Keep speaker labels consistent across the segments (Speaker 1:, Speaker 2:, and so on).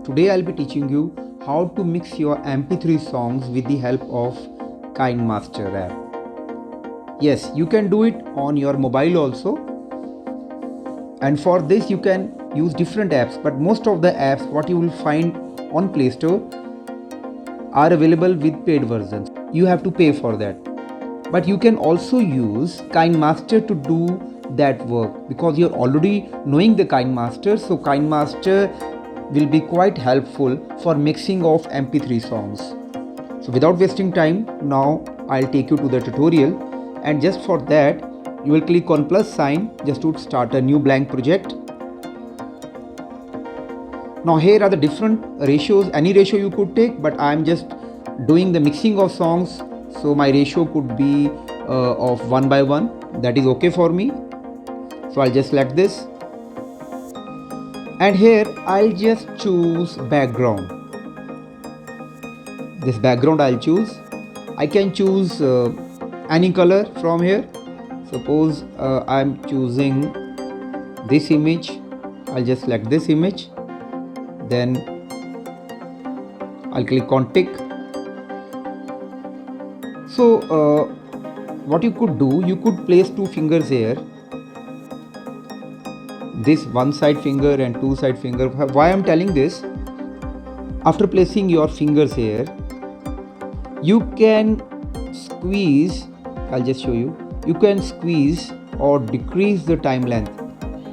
Speaker 1: Today I'll be teaching you how to mix your MP3 songs with the help of KineMaster app. Yes, you can do it on your mobile also, and for this you can use different apps, but most of the apps what you will find on Play Store are available with paid versions. You have to pay for that. But you can also use KineMaster to do that work because you're already knowing the KineMaster, so KineMaster will be quite helpful for mixing of MP3 songs. So without wasting time, now I'll take you to the tutorial, and just for that you will click on plus sign just to start a new blank project. Now here are the different ratios, any ratio you could take, but I'm just doing the mixing of songs, so my ratio could be of 1:1. That is okay for me. So I'll just select this, and here I'll just choose background. This background I'll choose. I can choose any color from here. Suppose I'm choosing this image. I'll just select this image, then I'll click on tick. So what you could do, you could place two fingers here, this one side finger and two side finger. Why I'm telling this, after placing your fingers here, you can squeeze, I'll just show you, you can squeeze or decrease the time length.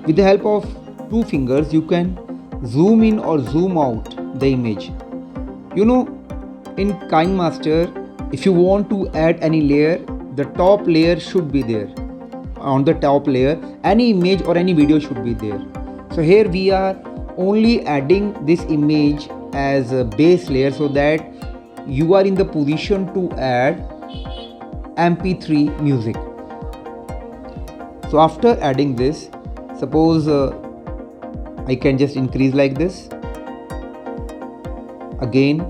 Speaker 1: With the help of two fingers you can zoom in or zoom out the image. You know, in KineMaster, if you want to add any layer, the top layer should be there. On the top layer, any image or any video should be there. So here we are only adding this image as a base layer so that you are in the position to add MP3 music. So after adding this, suppose I can just increase like this. Again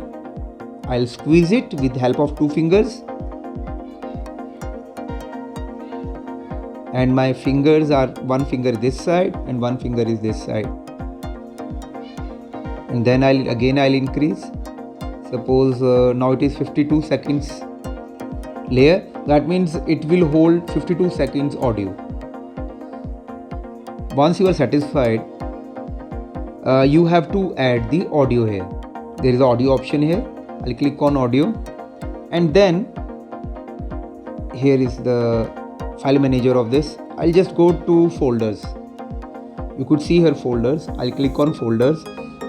Speaker 1: I'll squeeze it with the help of two fingers, and my fingers are, one finger this side and one finger is this side, and then I'll increase. Suppose now it is 52 seconds layer, that means it will hold 52 seconds audio. Once you are satisfied, you have to add the audio here. There is an audio option here. I'll click on audio, and then here is the file manager of this. I'll just go to folders. You could see here folders. I'll click on folders,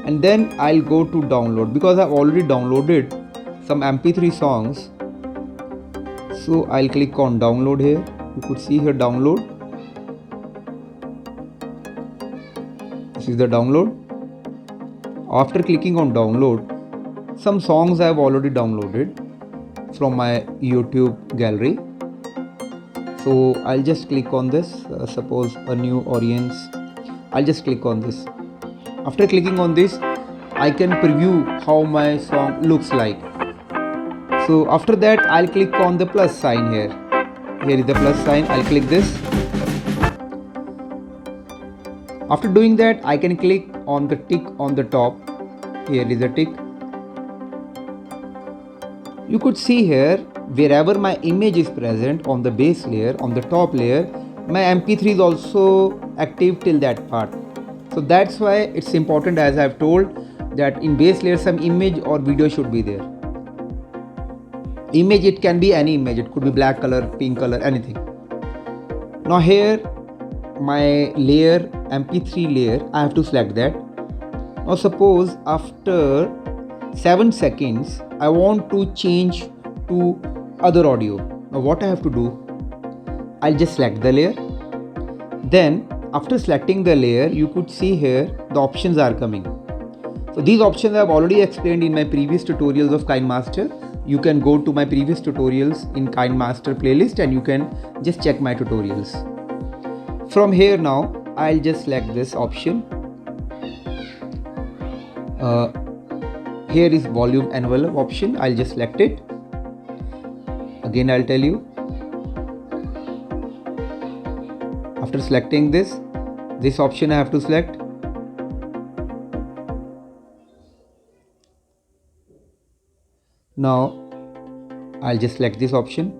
Speaker 1: and then I'll go to download because I've already downloaded some MP3 songs. So I'll click on download here. You could see here download. This is the download. After clicking on download, some songs I have already downloaded from my YouTube gallery. So I'll just click on this. Suppose a new audience. I'll just click on this. After clicking on this, I can preview how my song looks like. So after that, I'll click on the plus sign here. Here is the plus sign. I'll click this. After doing that, I can click on the tick on the top. Here is a tick. You could see here, wherever my image is present on the base layer, on the top layer, my MP3 is also active till that part. So that's why it's important, as I've told, that in base layer some image or video should be there. Image, it can be any image, it could be black color, pink color, anything. Now here my layer, MP3 layer, I have to select that. Now suppose after 7 seconds I want to change to other audio. Now what I have to do, I'll just select the layer. Then after selecting the layer, you could see here the options are coming. So these options I have already explained in my previous tutorials of KineMaster. You can go to my previous tutorials in KineMaster playlist and you can just check my tutorials. From here now, I'll just select this option. Here is volume envelope option. I'll just select it. Again, I'll tell you. After selecting this option I have to select. Now I'll just select this option.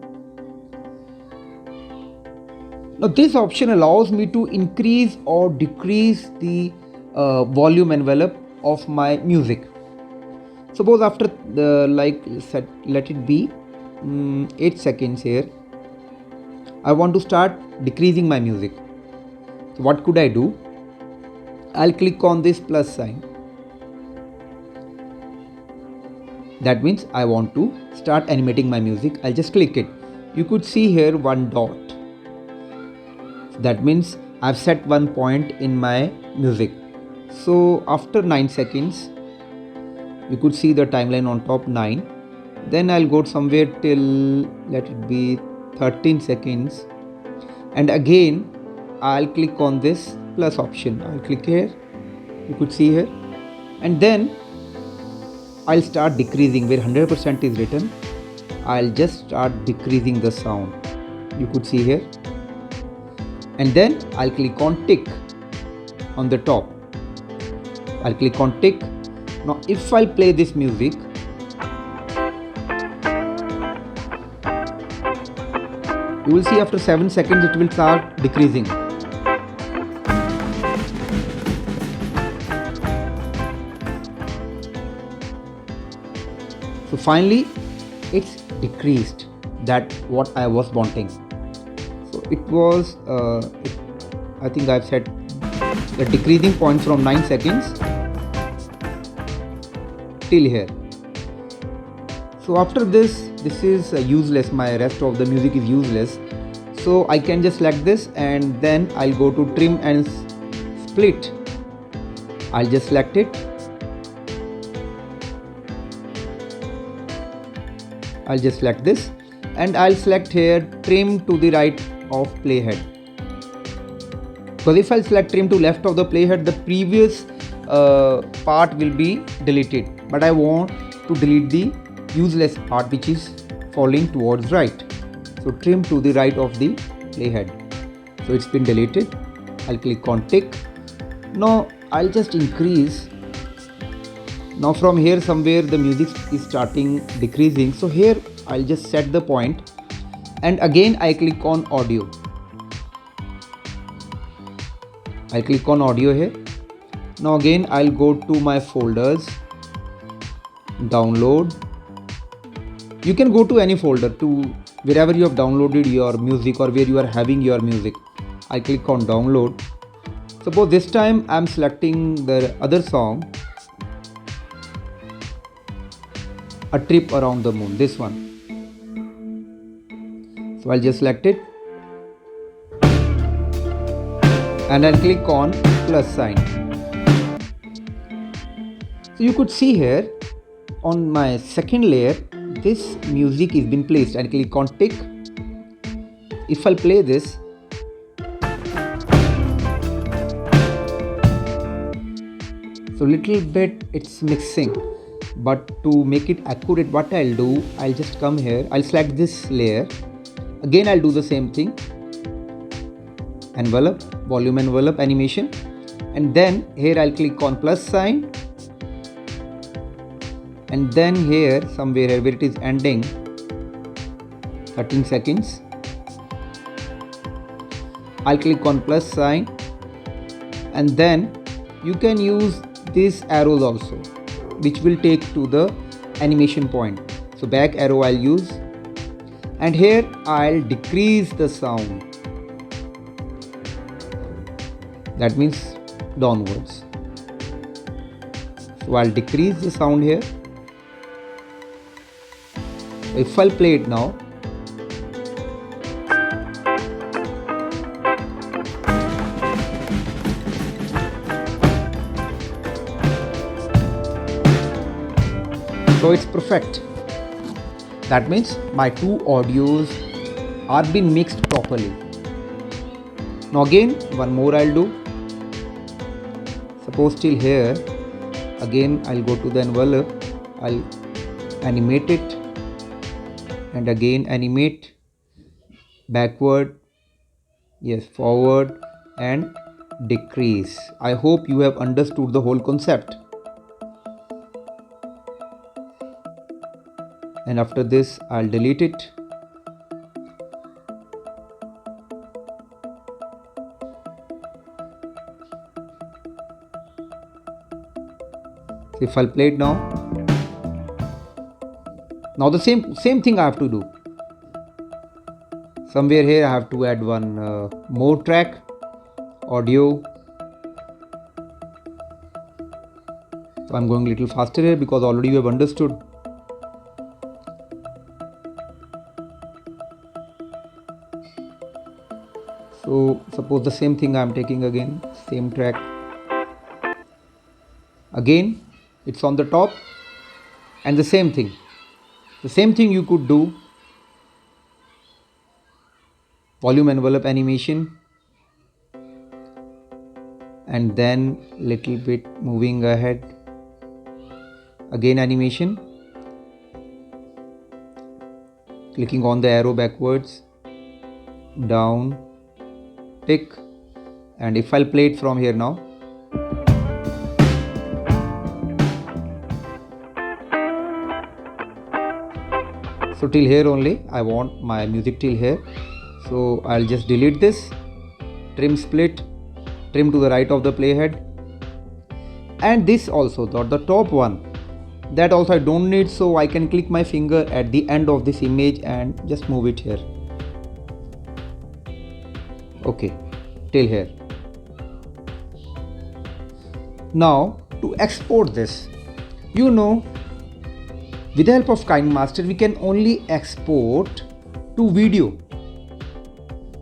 Speaker 1: Now this option allows me to increase or decrease the volume envelope of my music. Suppose after the let it be 8 seconds here, I want to start decreasing my music. So what could I do? I'll click on this plus sign. That means I want to start animating my music. I'll just click it. You could see here one dot. That means I've set one point in my music. So after 9 seconds, you could see the timeline on top 9. Then I'll go somewhere till let it be 13 seconds. And again, I'll click on this plus option. I'll click here. You could see here. And then I'll start decreasing where 100% is written. I'll just start decreasing the sound. You could see here. And then I'll click on tick on the top. I'll click on tick. Now if I'll play this music, you will see after 7 seconds it will start decreasing. So finally it's decreased, that what I was wanting. So it was I think I've set the decreasing point from 9 seconds till here. So after this is useless, my rest of the music is useless. So I can just select this and then I'll go to trim and split. I'll just select it. I'll just select this and I'll select here trim to the right of playhead. Because if I'll select trim to left of the playhead, the previous part will be deleted. But I want to delete the useless part which is falling towards right. So trim to the right of the playhead. So it's been deleted. I'll click on tick. Now I'll just increase. Now from here somewhere the music is starting decreasing. So here I'll just set the point and again I click on audio. I'll click on audio here. Now again I'll go to my folders, download. You can go to any folder to wherever you have downloaded your music or where you are having your music. I click on download. Suppose this time I'm selecting the other song, A Trip Around the Moon, this one. So I'll just select it and I'll click on plus sign. So you could see here on my second layer this music is been placed. I'll click on tick. If I'll play this, so little bit it's mixing, but to make it accurate, what I'll do, I'll just come here, I'll select this layer. Again I'll do the same thing, envelope, volume envelope, animation, and then here I'll click on plus sign, and then here somewhere here where it is ending 13 seconds, I'll click on plus sign, and then you can use these arrows also which will take to the animation point. So back arrow I'll use, and here I'll decrease the sound. That means downwards. So I'll decrease the sound here. If I'll play it now, so it's perfect. That means my two audios are being mixed properly. Now again one more I'll do. Suppose till here, again I'll go to the envelope, I'll animate it, and again animate backward, yes, forward, and decrease. I hope you have understood the whole concept. and after this I'll delete it. If I'll play it now the same thing I have to do. Somewhere here I have to add one more track, audio. So I'm going a little faster here because already you have understood. So suppose the same thing I'm taking again, same track. Again it's on the top, and the same thing you could do. Volume envelope animation, and then little bit moving ahead, again animation, clicking on the arrow backwards, down, pick, and if I'll play it from here now, so till here only I want my music, till here. So I'll just delete this, trim split, trim to the right of the playhead, and this also, the top one, that also I don't need, so I can click my finger at the end of this image and just move it here. Okay, till here. Now to export this, with the help of KineMaster we can only export to video.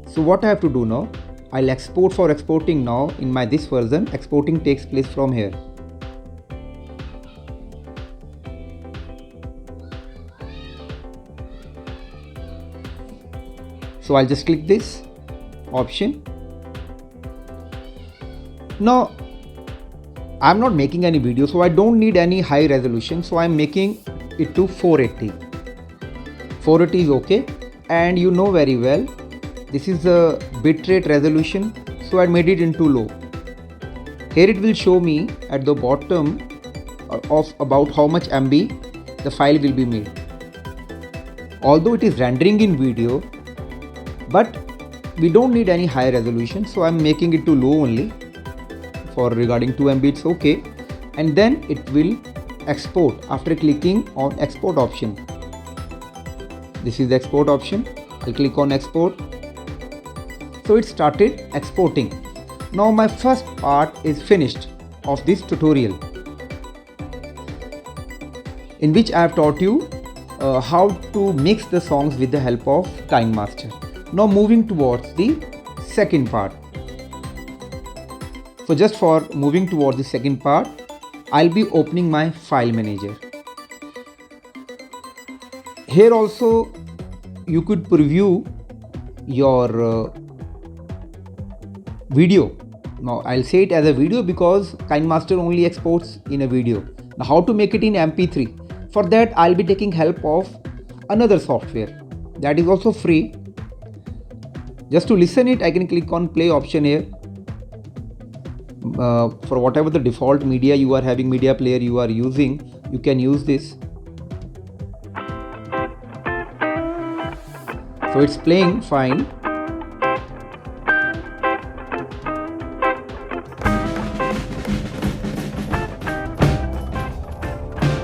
Speaker 1: So what I have to do now, I'll export. For exporting now, in my this version, exporting takes place from here. So I'll just click this option. Now I'm not making any video, so I don't need any high resolution, so I'm making it to 480. 480 is okay, and you know very well this is the bitrate resolution, so I made it into low. Here it will show me at the bottom of about how much MB the file will be made. Although it is rendering in video, but we don't need any high resolution, so I'm making it to low only. For regarding 2 MB it's okay, and then it will export after clicking on export option. This is the export option. I'll click on export. So it started exporting. Now my first part is finished of this tutorial, in which I have taught you how to mix the songs with the help of KineMaster. Now moving towards the second part. So just for moving towards the second part, I'll be opening my file manager. Here also you could preview your video. Now I'll say it as a video because KineMaster only exports in a video. Now how to make it in MP3? For that I'll be taking help of another software that is also free. Just to listen it, I can click on play option here. For whatever the default media you are having, media player you are using, you can use this. So it's playing fine.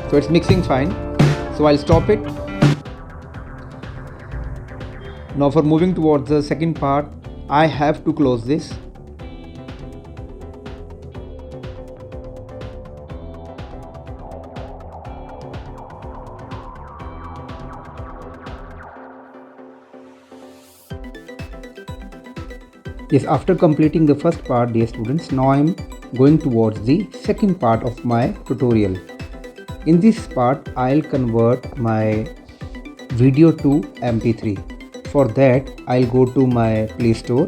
Speaker 1: So it's mixing fine. So I'll stop it. Now for moving towards the second part, I have to close this. Yes, after completing the first part, dear students, now I am going towards the second part of my tutorial. In this part, I'll convert my video to MP3. For that, I'll go to my Play Store.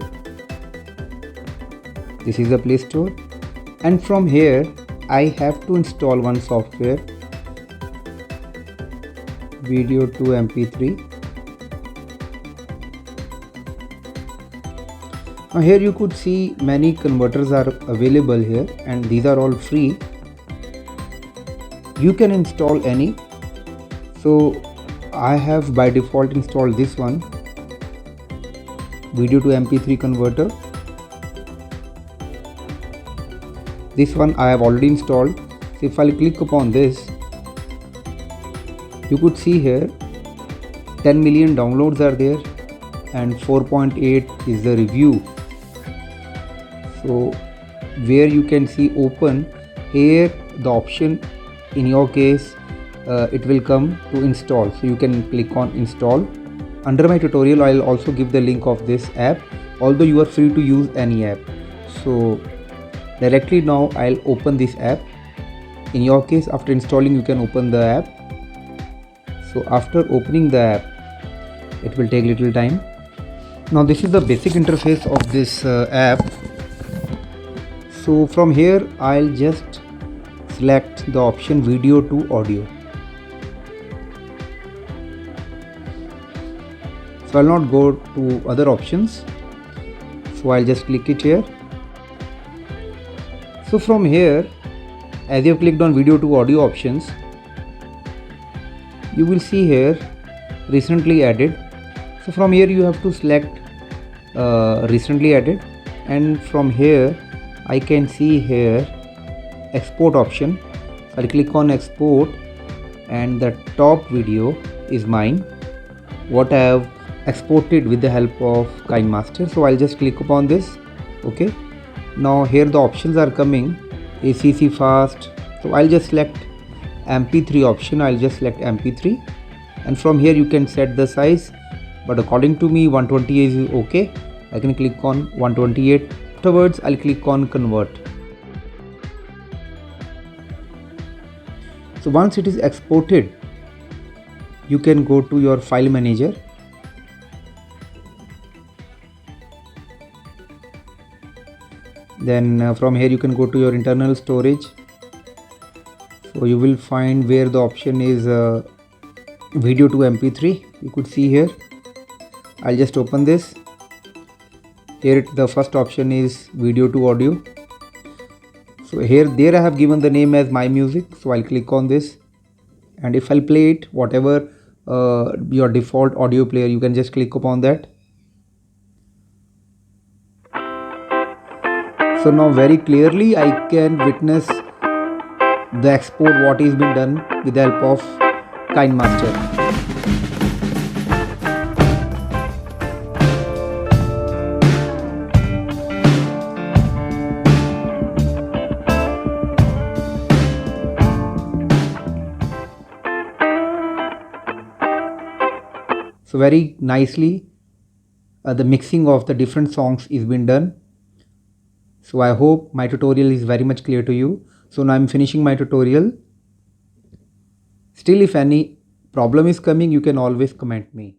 Speaker 1: This is the Play Store, and from here I have to install one software, Video to MP3. Now here you could see many converters are available here, and these are all free. You can install any. So I have by default installed this one, video to MP3 converter. This one I have already installed. So if I click upon this, you could see here 10 million downloads are there and 4.8 is the review. So where you can see open, here the option in your case it will come to install, so you can click on install. Under my tutorial I'll also give the link of this app, although you are free to use any app. So directly now I'll open this app. In your case, after installing you can open the app. So after opening the app, it will take little time. Now this is the basic interface of this app. So from here I'll just select the option video to audio. So I'll not go to other options, so I'll just click it here. So from here, as you have clicked on video to audio options, you will see here recently added. So from here you have to select recently added, and from here I can see here export option. So I'll click on export, and the top video is mine, what I have exported with the help of KineMaster. So I'll just click upon this. Okay, now here the options are coming, ACC fast. So I'll just select MP3 option. I'll just select MP3, and from here you can set the size, but according to me 120 is okay. I can click on 128. Afterwards I'll click on convert. So once it is exported, you can go to your file manager. Then from here you can go to your internal storage. So you will find where the option is video to MP3. You could see here. I'll just open this. Here the first option is video to audio. So there I have given the name as My Music. So I'll click on this, and if I'll play it, whatever your default audio player, you can just click upon that. So now very clearly I can witness the export what is been done with the help of KineMaster. So very nicely the mixing of the different songs is been done. So I hope my tutorial is very much clear to you. So now I'm finishing my tutorial. Still, if any problem is coming, you can always comment me.